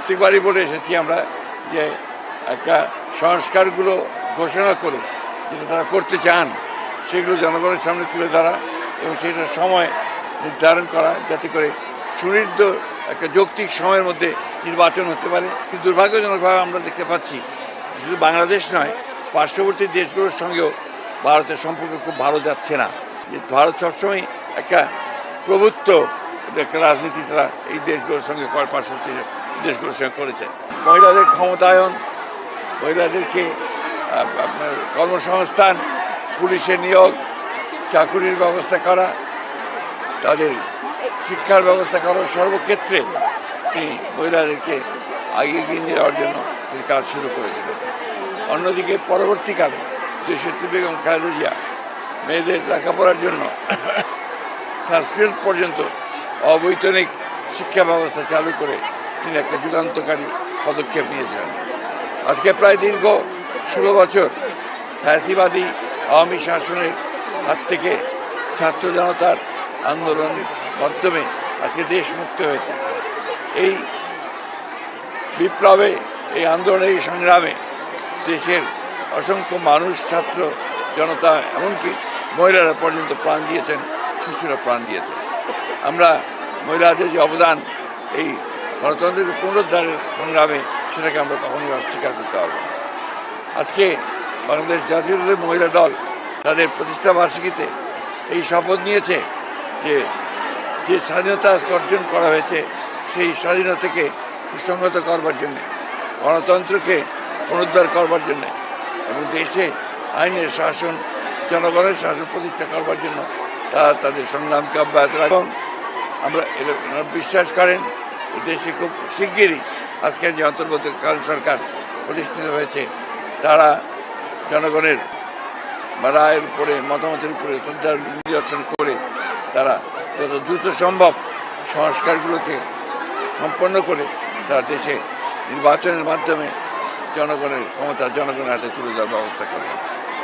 প্রত্যেকবারই বলে এসেছি আমরা যে একটা সংস্কারগুলো ঘোষণা করে যেটা তারা করতে চান সেগুলো জনগণের সামনে তুলে ধরা এবং সেটার সময় নির্ধারণ করা যাতে করে সুনির্দিষ্ট একটা যৌক্তিক সময়ের মধ্যে নির্বাচন হতে পারে। কিন্তু দুর্ভাগ্যজনকভাবে আমরা দেখতে পাচ্ছি শুধু বাংলাদেশ নয়, পার্শ্ববর্তী দেশগুলোর সঙ্গেও ভারতের সম্পর্ক খুব ভালো যাচ্ছে না। যে ভারত সবসময় একটা প্রভুত্ব একটা রাজনীতি তারা এই দেশগুলোর সঙ্গে পার্শ্ববর্তী দেশগুলোর সঙ্গে করেছে। মহিলাদের ক্ষমতায়ন, মহিলাদেরকে আপনার কর্মসংস্থান, পুলিশে নিয়োগ, চাকুরির ব্যবস্থা করা, তাদের শিক্ষার ব্যবস্থা করার সর্বক্ষেত্রে তিনি মহিলাদেরকে এগিয়ে নিয়ে যাওয়ার জন্য তিনি কাজ শুরু করেছিলেন। অন্যদিকে পরবর্তীকালে দেশনেত্রী বেগম খালেদা জিয়া মেয়েদের লেখাপড়ার জন্য ক্লাস 12 পর্যন্ত অবৈতনিক শিক্ষা ব্যবস্থা চালু করে তিনি একটা যুগান্তকারী পদক্ষেপ নিয়েছিলেন। আজকে প্রায় দীর্ঘ 16 বছর ফ্যাসিবাদী আওয়ামী শাসনের হাত থেকে ছাত্র জনতার আন্দোলন মাধ্যমে আজকে দেশ মুক্ত হয়েছে। এই বিপ্লবে, এই আন্দোলনে, এই সংগ্রামে দেশের অসংখ্য মানুষ, ছাত্র জনতা, এমনকি মহিলারা পর্যন্ত প্রাণ দিয়েছেন, শিশুরা প্রাণ দিয়েছেন। আমরা মহিলাদের যে অবদান এই গণতন্ত্রের পুনরুদ্ধারের সংগ্রামে, সেটাকে আমরা কখনোই অস্বীকার করতে পারব না। আজকে বাংলাদেশ জাতীয়তাবাদী মহিলা দল তাদের প্রতিষ্ঠা বার্ষিকীতে এই শপথ নিয়েছে যে যে স্বাধীনতা আজকে অর্জন করা হয়েছে সেই স্বাধীনতাকে সুসংহত করবার জন্যে, গণতন্ত্রকে পুনরুদ্ধার করবার জন্যে এবং দেশে আইনের শাসন, জনগণের শাসন প্রতিষ্ঠা করবার জন্য তারা তাদের সংগ্রামকে অব্যাহত রাখে। এবং আমরা বিশ্বাস করেন দেশে খুব শিগগিরই আজকের যে অন্তর্বর্তীকালীন সরকার প্রতিষ্ঠিত হয়েছে তারা জনগণের রায়ের উপরে, মতামতের উপরে শ্রদ্ধা নিদর্শন করে তারা যত দ্রুত সম্ভব সংস্কারগুলোকে সম্পন্ন করে তারা দেশে নির্বাচনের মাধ্যমে জনগণের ক্ষমতা জনগণের হাতে তুলে দেওয়ার ব্যবস্থা করবে।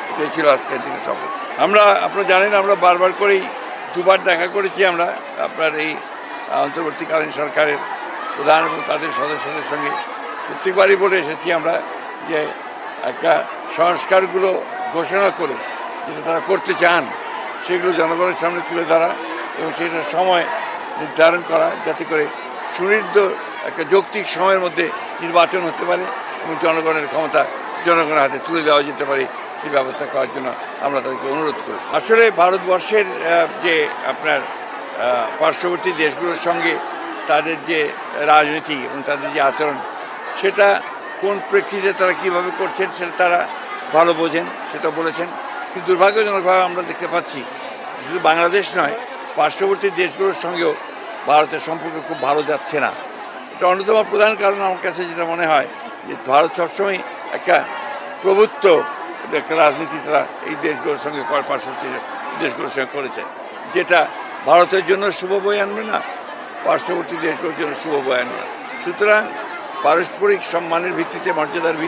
এটাই ছিল আজকের দিনের শপথ। আপনারা জানেন আমরা বারবার করেই দুবার দেখা করেছি আমরা আপনার এই অন্তর্বর্তীকালীন সরকারের প্রধান এবং তাদের সদস্যদের সঙ্গে। প্রত্যেকবারই বলে এসেছি আমরা যে একটা সংস্কারগুলো ঘোষণা করে যেটা তারা করতে চান সেগুলো জনগণের সামনে তুলে ধরা এবং সেটার সময় নির্ধারণ করা যাতে করে সুনির্দিষ্ট একটা যৌক্তিক সময়ের মধ্যে নির্বাচন হতে পারে এবং জনগণের ক্ষমতা জনগণের হাতে তুলে দেওয়া যেতে পারে, সেই ব্যবস্থা করার জন্য আমরা তাদেরকে অনুরোধ করি। আসলে ভারতবর্ষের যে আপনার পার্শ্ববর্তী দেশগুলোর সঙ্গে তাদের যে রাজনীতি এবং তাদের যে আচরণ, সেটা কোন প্রেক্ষিতে তারা কীভাবে করছেন সেটা তারা ভালো বোঝেন, সেটা বলেছেন। কিন্তু দুর্ভাগ্যজনকভাবে আমরা দেখতে পাচ্ছি শুধু বাংলাদেশ নয়, পার্শ্ববর্তী দেশগুলোর সঙ্গেও ভারতের সম্পর্ক খুব ভালো যাচ্ছে না। এটা অন্যতম প্রধান কারণ আমার কাছে যেটা মনে হয় যে ভারত সবসময় একটা প্রভুত্ব একটা রাজনীতি তারা এই দেশগুলোর সঙ্গে পার্শ্ববর্তী দেশগুলোর সঙ্গে করেছে, যেটা ভারতের জন্য শুভ বয়ে আনবে না, পার্শ্ববর্তী দেশগুলোর জন্য শুভ বয়ে আনবে না। সুতরাং পারস্পরিক সম্মানের ভিত্তিতে, মর্যাদার